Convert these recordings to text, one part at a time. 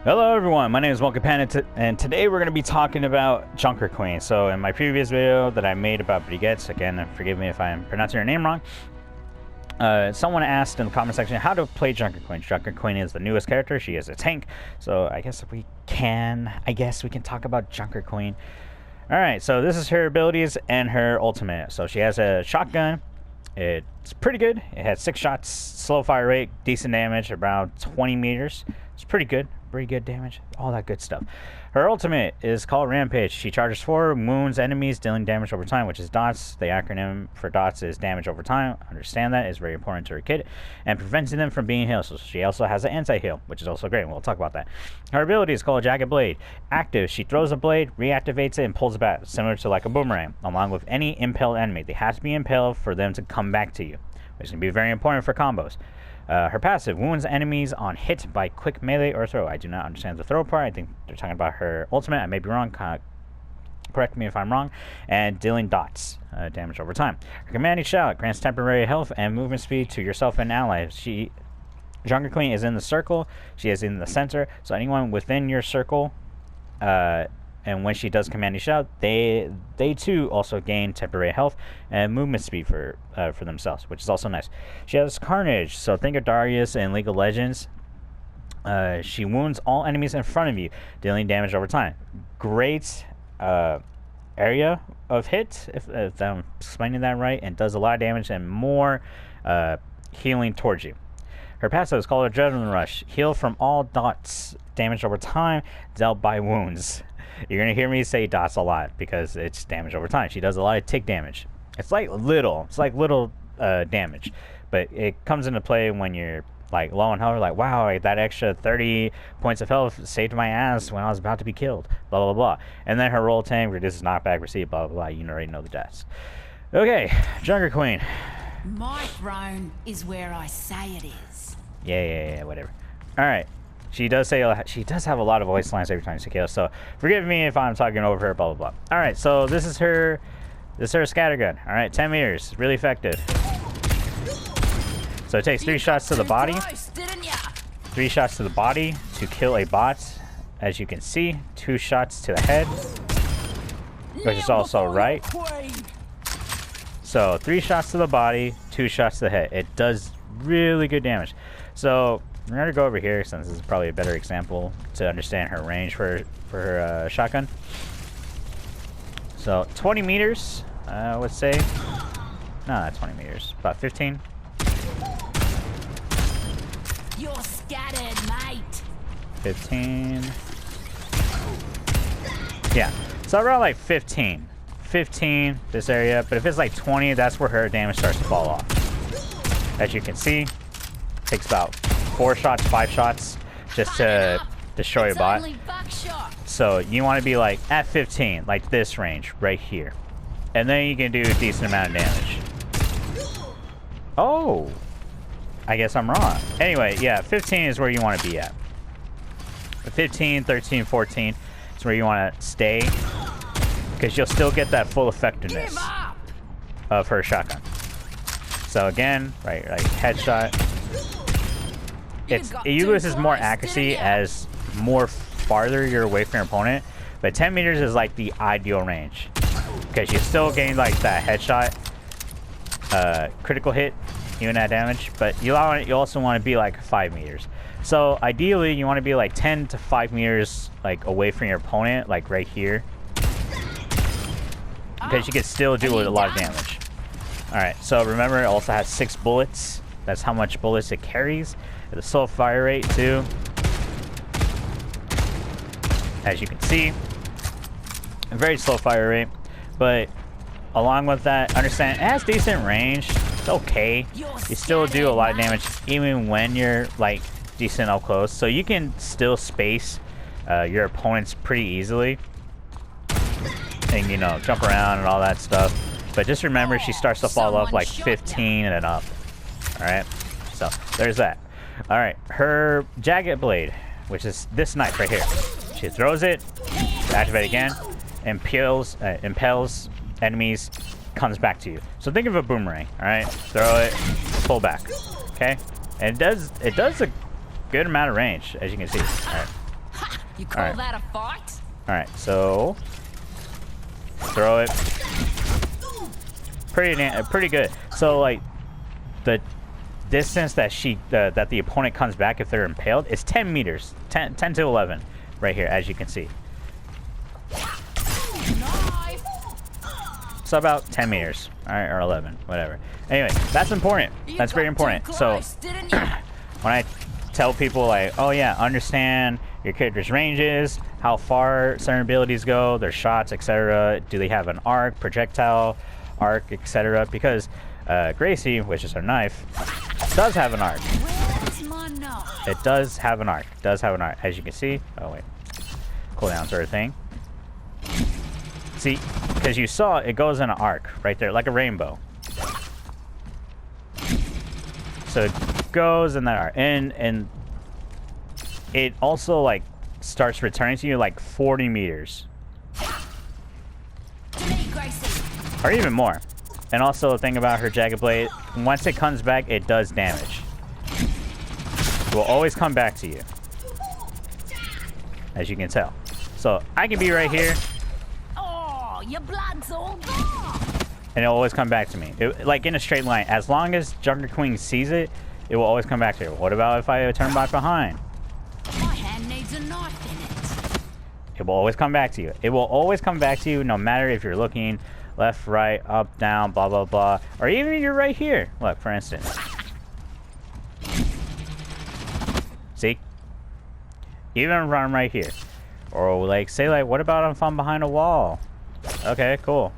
Hello everyone, my name is JUNKER, and today we're going to be talking about Junker Queen. So in my previous video that I made about Brigitte, again, forgive me if I'm pronouncing her name wrong, someone asked in the comment section how to play Junker Queen. Junker Queen is the newest character, she is a tank, so I guess we can talk about Junker Queen. Alright, so this is her abilities and her ultimate. So she has a shotgun. It's pretty good. It has 6 shots, slow fire rate, decent damage, around 20 meters. It's pretty good. Pretty good damage, all that good stuff. Her ultimate is called Rampage. She charges forward, wounds enemies, dealing damage over time, which is dots. The acronym for dots is damage over time. Understand that is very important to her kit, and preventing them from being healed. So she also has an anti-heal, which is also great. We'll talk about that. Her ability is called Jagged Blade. Active, she throws a blade, reactivates it, and pulls it back, similar to like a boomerang, along with any impaled enemy. They have to be impaled for them to come back to you, which is going to be very important for combos. Her passive, wounds enemies on hit by quick melee or throw. I do not understand the throw part. I think they're talking about her ultimate. I may be wrong. Correct me if I'm wrong. And dealing dots, damage over time. Her commanding shout grants temporary health and movement speed to yourself and allies. Junker Queen is in the circle. She is in the center. So anyone within your circle, and when she does commanding shout, they too also gain temporary health and movement speed for themselves, which is also nice. She has Carnage, so think of Darius in League of Legends. She wounds all enemies in front of you, dealing damage over time. Great area of hit, if I'm explaining that right, and does a lot of damage and more healing towards you. Her passive is called Adrenaline Rush. Heal from all dots, damage over time, dealt by wounds. You're going to hear me say dots a lot because it's damage over time. She does a lot of tick damage. It's like little damage, but it comes into play when you're like low on health, like, wow, that extra 30 points of health saved my ass when I was about to be killed, blah, blah, blah. And then her roll 10 reduces knockback, receipt, blah, blah, blah. You already know the deaths. Okay, Junker Queen. My throne is where I say it is. Yeah, whatever. All right. She does have a lot of voice lines every time she kills, so forgive me if I'm talking over her, blah, blah, blah. All right, so this is her scattergun. All right, 10 meters, really effective. So it takes 3 shots to the body. 3 shots to the body to kill a bot. As you can see, 2 shots to the head, which is also right. So 3 shots to the body, 2 shots to the head. It does really good damage. So we're going to go over here since this is probably a better example to understand her range for her shotgun. So 20 meters, let's say. No, not 20 meters. About 15. You're scattered, mate. 15. Yeah. So around like 15. 15, this area. But if it's like 20, that's where her damage starts to fall off. As you can see, takes about 4 shots, 5 shots just to destroy a bot. So you want to be like at 15, like this range right here, and then you can do a decent amount of damage. Oh, I guess I'm wrong. Anyway, yeah, 15 is where you want to be at. 15, 13, 14 is where you want to stay, because you'll still get that full effectiveness of her shotgun. So again, right, like headshot. It uses more accuracy as more farther you're away from your opponent, but 10 meters is like the ideal range because you still gain like that headshot, critical hit, even that damage. But you also want to be like 5 meters. So ideally, you want to be like 10 to 5 meters like away from your opponent, like right here, because you can still do a lot of damage. All right. So remember, it also has 6 bullets. That's how much bullets it carries. The slow fire rate too, as you can see, a very slow fire rate. But along with that, understand it has decent range. It's okay. You still do a lot of damage even when you're like decent up close. So you can still space your opponents pretty easily, and jump around and all that stuff. But just remember, she starts to fall off like 15 and up. All right. So there's that. All right, her Jagged Blade, which is this knife right here. She throws it, activate again, impels enemies, comes back to you. So think of a boomerang. All right, throw it, pull back. Okay, and it does a good amount of range, as you can see. All right. You call Alright. that a fight? Alright, so throw it. Pretty good. So like the distance that that the opponent comes back if they're impaled is 10 meters. 10 to 11 right here, as you can see. Knife. So about 10 meters, alright, or 11, whatever. Anyway, that's important. You That's very got important. too So close, didn't you? when I tell people like, oh yeah, understand your character's ranges, how far certain abilities go, their shots, etc. Do they have an arc, projectile, arc, etc. Because Gracie, which is her knife, does have an arc. Where's my knife? It does have an arc. Does have an arc, as you can see. Oh wait, cooldown sort of thing. See, because you saw it goes in an arc right there, like a rainbow. So it goes in that arc, and it also like starts returning to you like 40 meters, To me, Gracie. or even more. And also the thing about her jagged blade, once it comes back, it does damage. It will always come back to you, as you can tell. So I can be right here, Oh, your blood's all gone. and it'll always come back to me. Like in a straight line. As long as Junker Queen sees it, it will always come back to her. What about if I turn back behind? My hand needs a knife in it. It will always come back to you. It will always come back to you, no matter if you're looking left, right, up, down, blah, blah, blah. Or even if you're right here. Look, for instance. See? Even if I'm right here. Or like, say like, what about if I'm behind a wall? Okay, cool.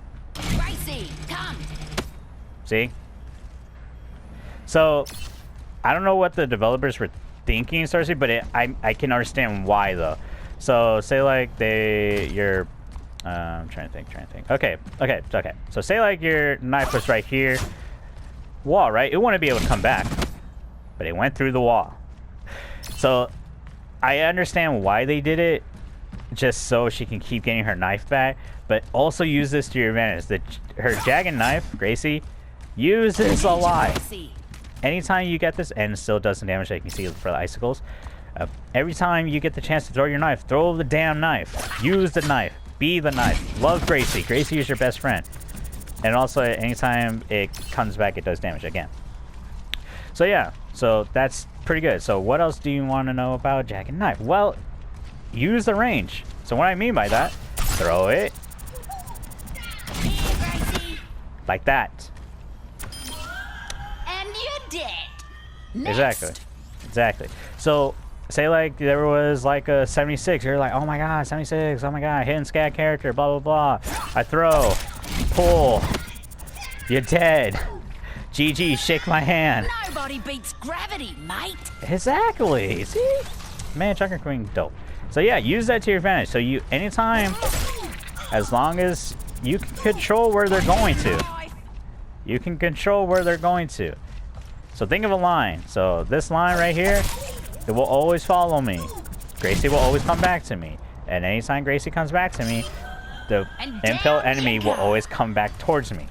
Gracie, come. See? So, I don't know what the developers were thinking, Cersei, but I can understand why, though. So, say like you're... I'm trying to think. Okay. So, say like your knife was right here. Wall, right? It wouldn't be able to come back. But it went through the wall. So, I understand why they did it. Just so she can keep getting her knife back. But also use this to your advantage. Her jagged knife, Gracie, use this a lot. Gracie. Anytime you get this, and it still does some damage, like you can see for the icicles. Every time you get the chance to throw your knife, throw the damn knife. Use the knife. Be the knife. Love Gracie. Gracie is your best friend. And also, anytime it comes back, it does damage again. So yeah, so that's pretty good. So what else do you want to know about jagged knife? Well, use the range. So what I mean by that, throw it Here, Gracie. like that. And you're dead. Next. Exactly. So, say like there was like a 76. You're like, oh my god, 76. Oh my god, hidden scat character, blah, blah, blah. I throw, pull. You're dead. GG, shake my hand. Nobody beats gravity, mate. Exactly. See? Man, Junker Queen, dope. So yeah, use that to your advantage. So you, anytime, as long as you can control where they're going to. You can control where they're going to. So think of a line. So this line right here, it will always follow me. Gracie will always come back to me. And anytime Gracie comes back to me, the impaled enemy will always come back towards me.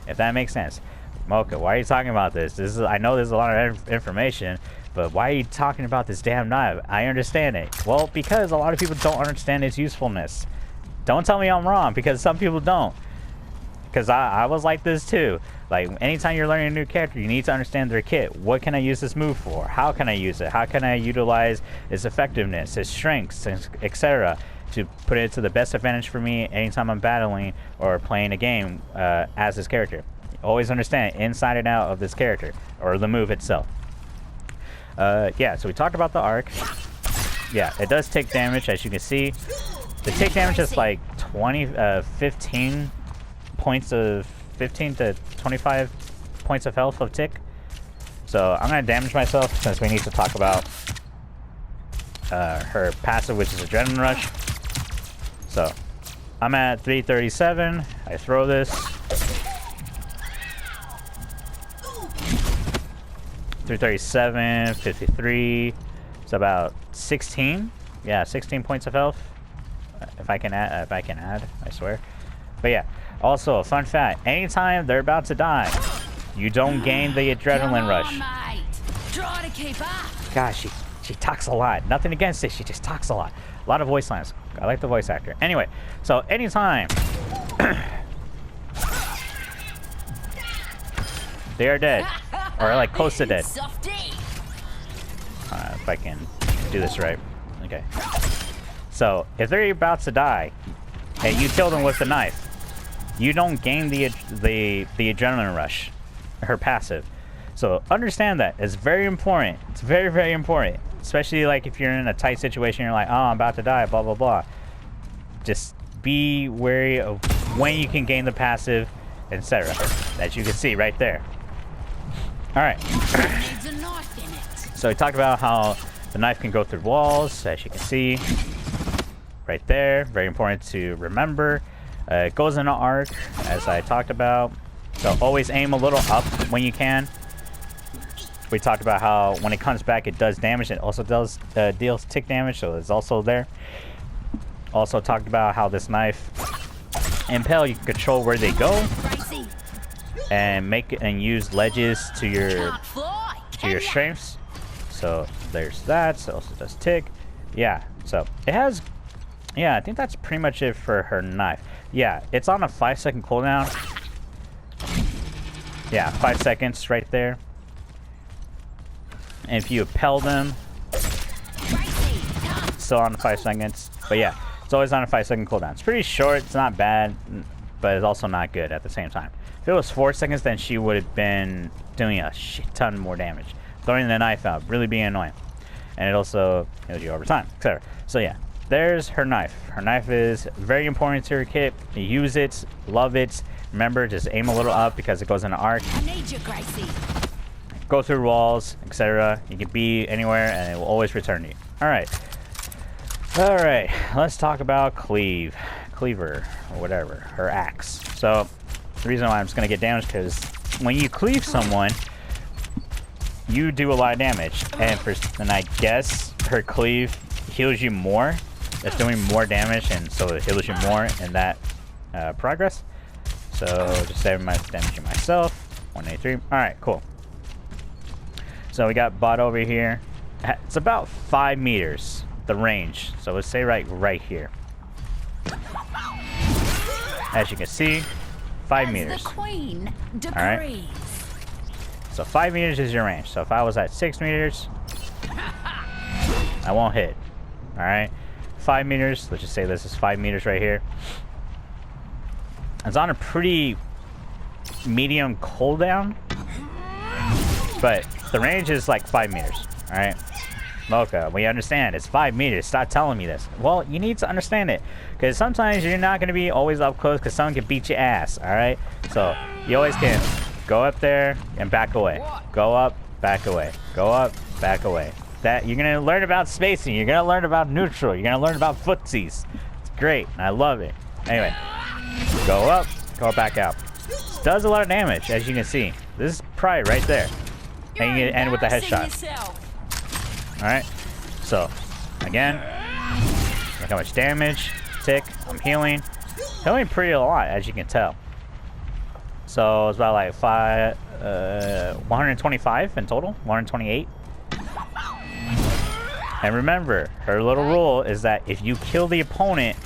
If that makes sense. Mocha, why are you talking about this? I know there's a lot of information, but why are you talking about this damn knife? I understand it. Well, because a lot of people don't understand its usefulness. Don't tell me I'm wrong, because some people don't. Because I was like this too. Like, anytime you're learning a new character, you need to understand their kit. What can I use this move for? How can I use it? How can I utilize its effectiveness, its strengths, etc. to put it to the best advantage for me anytime I'm battling or playing a game as this character. Always understand inside and out of this character, or the move itself. Yeah, so we talked about the arc. Yeah, it does take damage, as you can see. The take damage is like 15 points of 15 to 25 points of health of tick. So I'm gonna damage myself since we need to talk about her passive, which is Adrenaline Rush. So I'm at 337. I throw this. 337, 53. It's about 16. Yeah, 16 points of health. If I can add, I swear. But yeah. Also, a fun fact: anytime they're about to die, you don't gain the adrenaline rush. Mate. Try to keep up. Gosh, She talks a lot. Nothing against it. She just talks a lot. A lot of voice lines. I like the voice actor. Anyway, so anytime they are dead, or like close to dead. If I can do this right. Okay. So if they're about to die, and you kill them with the knife, you don't gain the adrenaline rush, her passive. So understand that. It's very important. It's very, very important. Especially like if you're in a tight situation, you're like, oh, I'm about to die, blah, blah, blah. Just be wary of when you can gain the passive, etc. As you can see right there. All right. So we talked about how the knife can go through walls, as you can see right there. Very important to remember. It goes in an arc, as I talked about. So always aim a little up when you can. We talked about how when it comes back, it does damage. It also does deals tick damage, so it's also there. Also talked about how this knife, impale, you can control where they go, and make it and use ledges to your strengths. So there's that. So it also does tick. Yeah. So it has. Yeah, I think that's pretty much it for her knife. Yeah, it's on a 5-second cooldown. Yeah, 5 seconds right there. And if you impale them, still on 5 seconds. But yeah, it's always on a 5-second cooldown. It's pretty short. It's not bad, but it's also not good at the same time. If it was 4 seconds, then she would have been doing a shit ton more damage. Throwing the knife out, really being annoying. And it also heals you over time, etc. So yeah, there's her knife. Her knife is very important to her kit. You use it, love it. Remember, just aim a little up because it goes in an arc. I need you, Gracie. Go through walls, etc. You can be anywhere and it will always return to you. Alright. Alright, let's talk about Cleaver, or whatever, her axe. So, the reason why I'm just going to get damaged because when you cleave someone, you do a lot of damage. And I guess her cleave heals you more. It's doing more damage, and so it heals you more in that progress. So, just saving my damaging myself. 183. Alright, cool. So we got bot over here. It's about 5 meters, the range. So let's say right here. As you can see, 5 meters. Alright. So 5 meters is your range. So if I was at 6 meters, I won't hit. Alright. 5 meters. Let's just say this is 5 meters right here. It's on a pretty medium cooldown. But the range is like 5 meters, alright? Mocha, we understand. It's 5 meters. Stop telling me this. Well, you need to understand it. Because sometimes you're not going to be always up close because someone can beat your ass, alright? So, you always can go up there and back away. Go up, back away. Go up, back away. That you're going to learn about spacing. You're going to learn about neutral. You're going to learn about footsies. It's great. And I love it. Anyway, go up, go back out. This does a lot of damage, as you can see. This is pride right there. And you end with the headshot. Alright. So, again, look how much damage. Tick. I'm healing. Healing pretty a lot, as you can tell. So, it's about like 125 in total. 128. And remember, her little rule is that if you kill the opponent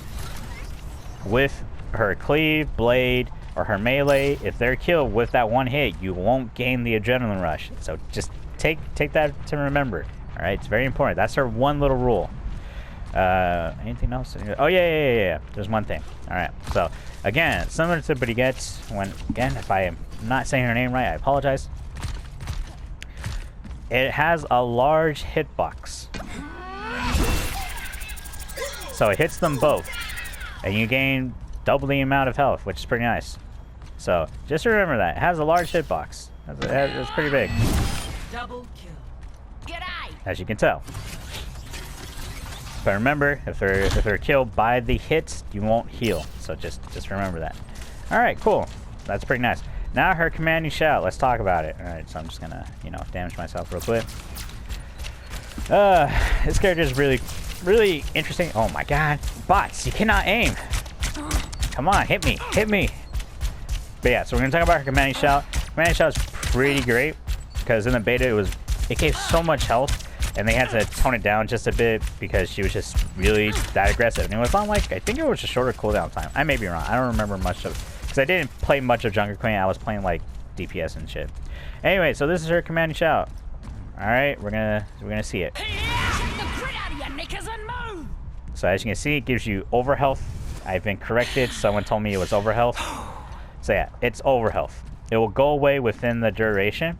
with her cleave, blade, or her melee, if they're killed with that one hit, you won't gain the adrenaline rush. So just take that to remember. All right, it's very important. That's her one little rule. Anything else? Oh yeah. There's one thing. All right. So again, similar to Brigette's. Again, if I am not saying her name right, I apologize. It has a large hitbox, so it hits them both, and you gain double the amount of health, which is pretty nice. So just remember that. It has a large hitbox. That's pretty big. Double kill. G'day. As you can tell. But remember, if they're killed by the hits, you won't heal. So just remember that. Alright, cool. That's pretty nice. Now her commanding shout. Let's talk about it. Alright, so I'm just gonna, damage myself real quick. This character is really interesting. Oh my god. Bots, you cannot aim. Come on, hit me. But yeah, so we're gonna talk about her commanding shout. Commanding shout is pretty great because in the beta it gave so much health, and they had to tone it down just a bit because she was just really that aggressive. And it was on like, I think it was a shorter cooldown time. I may be wrong. I don't remember much of, because I didn't play much of Junker Queen. I was playing like DPS and shit. Anyway, so this is her command and shout. All right, we're gonna see it. So as you can see, it gives you over health. I've been corrected. Someone told me it was over health. So yeah, it's over health. It will go away within the duration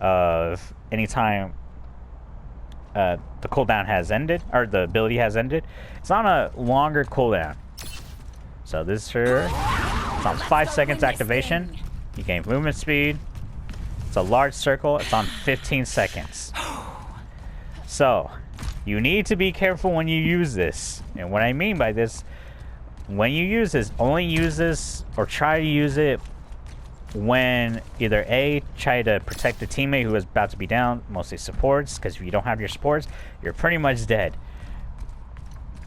of any time the cooldown has ended, or the ability has ended. It's on a longer cooldown. So this is her. It's on 5 seconds activation. You gain movement speed. It's a large circle. It's on 15 seconds. So you need to be careful when you use this. And what I mean by this, when you use this, only use this or try to use it when either A, try to protect a teammate who is about to be down, mostly supports, because if you don't have your supports, you're pretty much dead.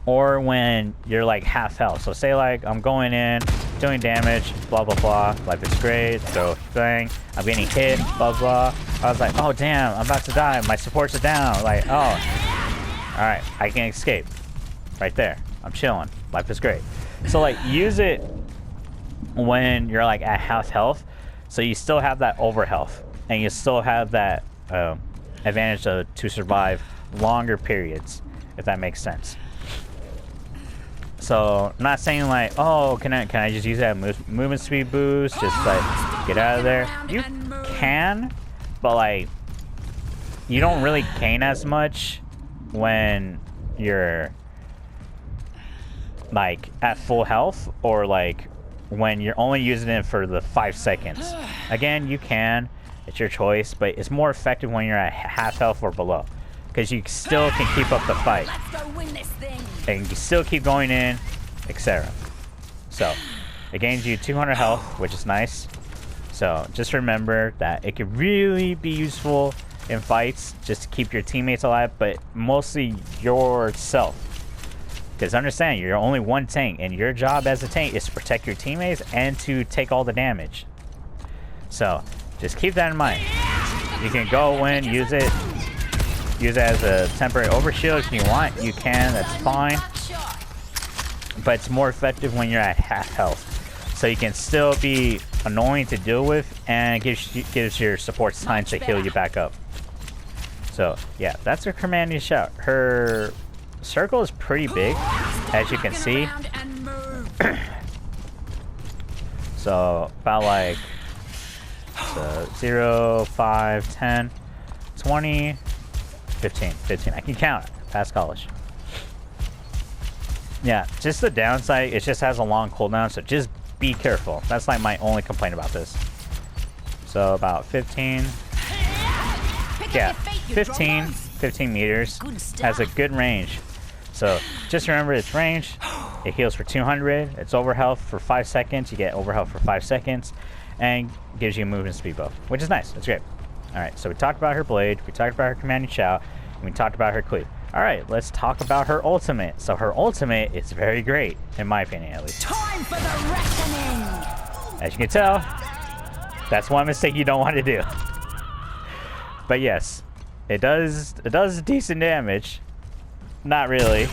Or when you're like half health. So say like, I'm going in, doing damage, blah, blah, blah, life is great, so thing, I'm getting hit, blah, blah. I was like, oh damn, I'm about to die, my supports are down. Like, oh, alright, I can escape. Right there, I'm chilling, life is great. So like, use it when you're like at half health, so you still have that over health, and you still have that advantage to survive longer periods, if that makes sense. So I'm not saying like, oh, can I just use that movement speed boost, just like get out of there? You can, but like you don't really gain as much when you're like at full health, or like when you're only using it for the 5 seconds. Again, you can, it's your choice, but it's more effective when you're at half health or below, because you still can keep up the fight. Let's go win this thing. And you still keep going in, etc. So it gains you 200 health, which is nice. So just remember that it could really be useful in fights, just to keep your teammates alive, but mostly yourself. Because understand, you're only one tank, and your job as a tank is to protect your teammates and to take all the damage. So just keep that in mind. You can go in, use it as a temporary overshield if you want. You can, that's fine. But it's more effective when you're at half health. So you can still be annoying to deal with, and it gives your supports time to heal you back up. So yeah, that's her command and shout. Her circle is pretty big, as you can see. So about like 0, 5, 10, 20, 15. I can count past college. Yeah, just the downside, it just has a long cooldown, so just be careful. That's like my only complaint about this. So about 15. Yeah, 15 meters. Has a good range. So just remember its range. It heals for 200. It's over health for 5 seconds. You get over health for 5 seconds. And gives you movement speed buff, which is nice. That's great. Alright, so we talked about her blade. We talked about her command and shout. And we talked about her cleave. Alright, let's talk about her ultimate. So her ultimate is very great, in my opinion at least. Time for the reckoning. As you can tell, that's one mistake you don't want to do. But yes, it does decent damage. Not really.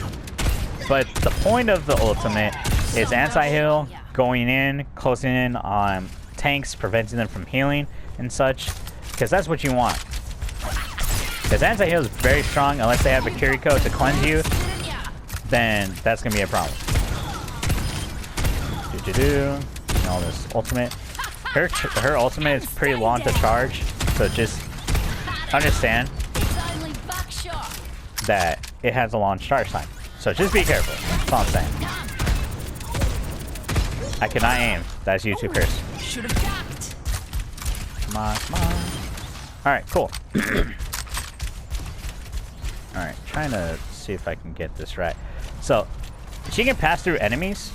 But the point of the ultimate is anti-heal, going in, closing in on tanks, preventing them from healing and such. Because that's what you want. Because anti-heal is very strong, unless they have a Kiriko to cleanse you, then that's going to be a problem. And all this ultimate. Her ultimate is pretty long to charge, so just understand that it has a long charge time. So just be careful. That's all I'm saying. I cannot aim. That's YouTube curse. Come on, come on. Alright, cool. Alright, trying to see if I can get this right. So, she can pass through enemies.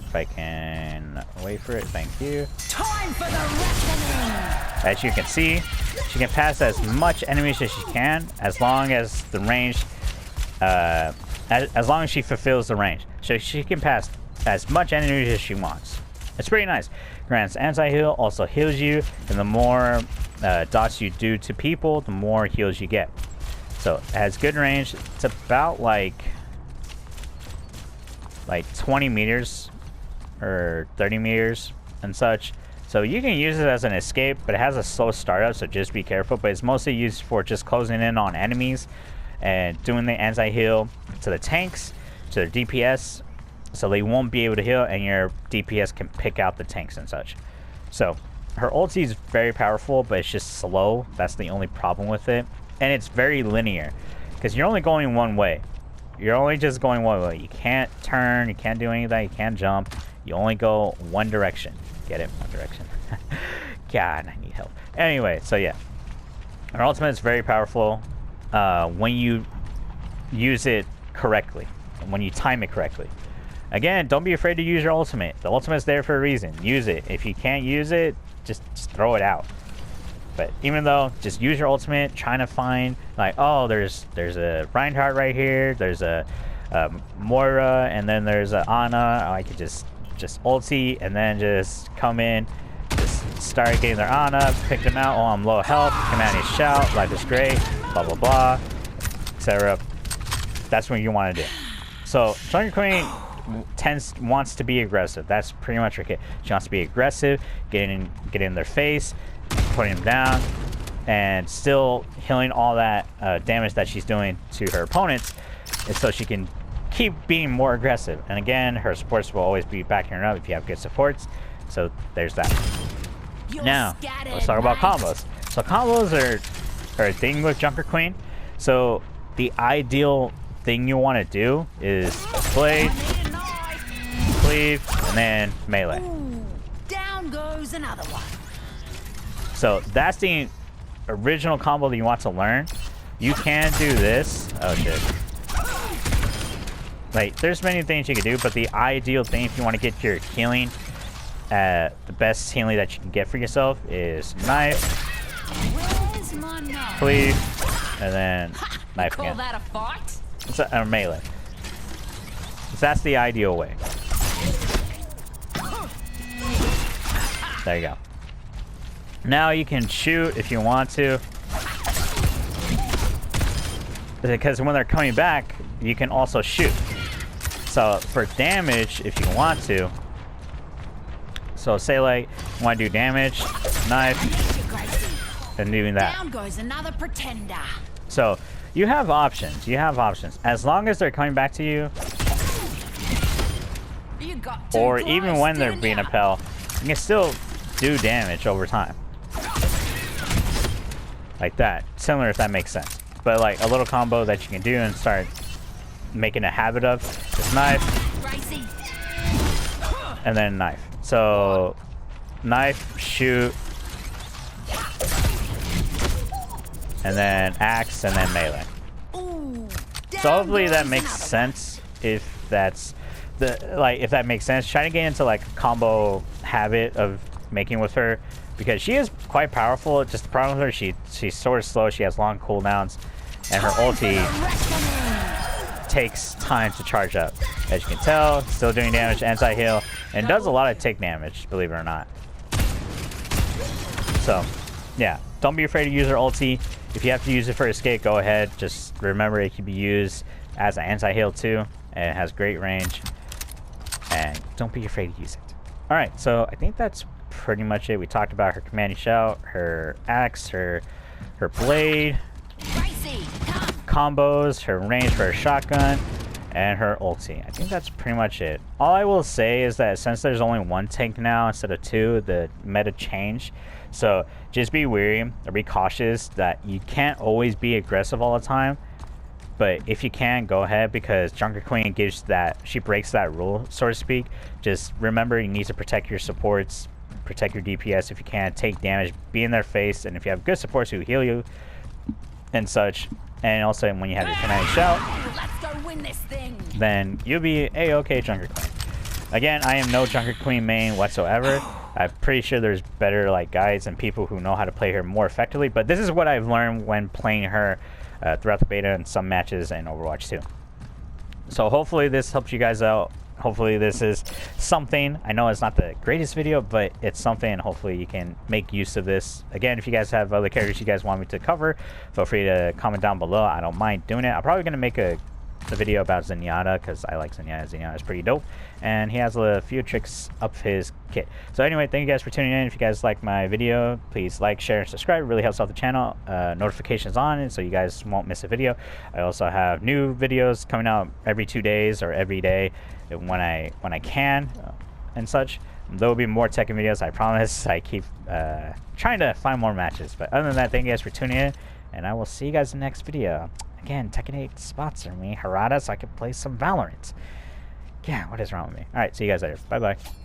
If I can wait for it, thank you. Time for the reckoning. As you can see, she can pass as much enemies as she can, as long as the range, as long as she fulfills the range. So she can pass as much enemies as she wants. It's pretty nice. Grants anti-heal, also heals you, and the more dots you do to people, the more heals you get. So it has good range. It's about like 20 meters or 30 meters and such. So you can use it as an escape, but it has a slow startup, so just be careful. But it's mostly used for just closing in on enemies and doing the anti-heal to the tanks, to their DPS, so they won't be able to heal and your DPS can pick out the tanks and such. So her ulti is very powerful, but it's just slow. That's the only problem with it. And it's very linear, because you're only going one way. You're only just going one way. You can't turn, you can't do any of that, you can't jump. You only go one direction. Get it? One direction. God, I need help. Anyway, so yeah. Her ultimate is very powerful when you use it correctly, and when you time it correctly. Again, don't be afraid to use your ultimate. The ultimate's there for a reason. Use it. If you can't use it, just throw it out. But even though, just use your ultimate, trying to find, like, oh, there's a Reinhardt right here, there's a Moira, and then there's a Ana. I could just ulti, and then just come in, just start getting their Ana, pick them out. Oh, I'm low health, command a shout, life is great, blah, blah, blah, etc. That's what you want to do. So, Junker Queen wants to be aggressive. That's pretty much her kit. She wants to be aggressive, get in their face, putting them down, and still healing all that damage that she's doing to her opponents, and so she can keep being more aggressive. And again, her supports will always be backing her up if you have good supports. So there's that. Now let's talk about combos. So combos are a thing with Junker Queen. So the ideal thing you want to do is blade, cleave, and then melee. Ooh, down goes another one. So that's the original combo that you want to learn. You can do this. Oh shit. Like, there's many things you can do, but the ideal thing if you want to get your healing, the best healing that you can get for yourself is knife, cleave, and then knife again. Call that a fight? It's a melee. So that's the ideal way. There you go. Now you can shoot if you want to, because when they're coming back, you can also shoot. So for damage, if you want to, so say like you want to do damage, knife, and doing that. Down goes another pretender. So you have options. You have options as long as they're coming back to you, You got or too even close, when they're didn't being ya? a pal, you can still do damage over time. Like that. Similar, if that makes sense. But like a little combo that you can do and start making a habit of is knife, and then knife. So knife, shoot, and then axe, and then melee. Ooh, So hopefully down that goes makes another sense. If that's if that makes sense. Try to get into like a combo habit of making with her, because she is quite powerful. Just the problem with her, she's sort of slow. She has long cooldowns, and her ulti takes time to charge up. As you can tell, still doing damage, anti-heal, and does a lot of tick damage, believe it or not. So, yeah, don't be afraid to use her ulti. If you have to use it for escape, go ahead. Just remember it can be used as an anti-heal too, and it has great range. And don't be afraid to use it. Alright, so I think that's pretty much it. We talked about her command shout, her axe, her blade, combos, her range for her shotgun, and her ulti. I think that's pretty much it. All I will say is that since there's only one tank now instead of two, the meta changed. So just be wary or be cautious that you can't always be aggressive all the time. But if you can, go ahead, because Junker Queen gives that, she breaks that rule, so to speak. Just remember you need to protect your supports, protect your DPS if you can, take damage, be in their face, and if you have good supports who heal you and such, and also when you have your command shout, Let's go win this thing. then you'll be a-okay Junker Queen. Again, I am no Junker Queen main whatsoever. I'm pretty sure there's better like guides and people who know how to play her more effectively, but this is what I've learned when playing her throughout the beta and some matches in Overwatch 2. So hopefully this helps you guys out hopefully this is something. I know it's not the greatest video, but it's something, and hopefully you can make use of this. Again, if you guys have other characters you guys want me to cover, feel free to comment down below. I don't mind doing it. I'm probably going to make a video about Zenyatta because I like Zenyatta. Zenyatta is pretty dope, and he has a few tricks up his kit. So anyway, thank you guys for tuning in. If you guys like my video, please like, share, and subscribe. It really helps out the channel. Notifications on, so you guys won't miss a video. I also have new videos coming out every 2 days or every day when I can and such. There will be more Tekken videos, I promise. I keep trying to find more matches, but other than that, thank you guys for tuning in, and I will see you guys in the next video. Again, Tekken 8 sponsor me, Harada, so I can play some Valorant. Yeah, what is wrong with me? Alright, see you guys later. Bye-bye.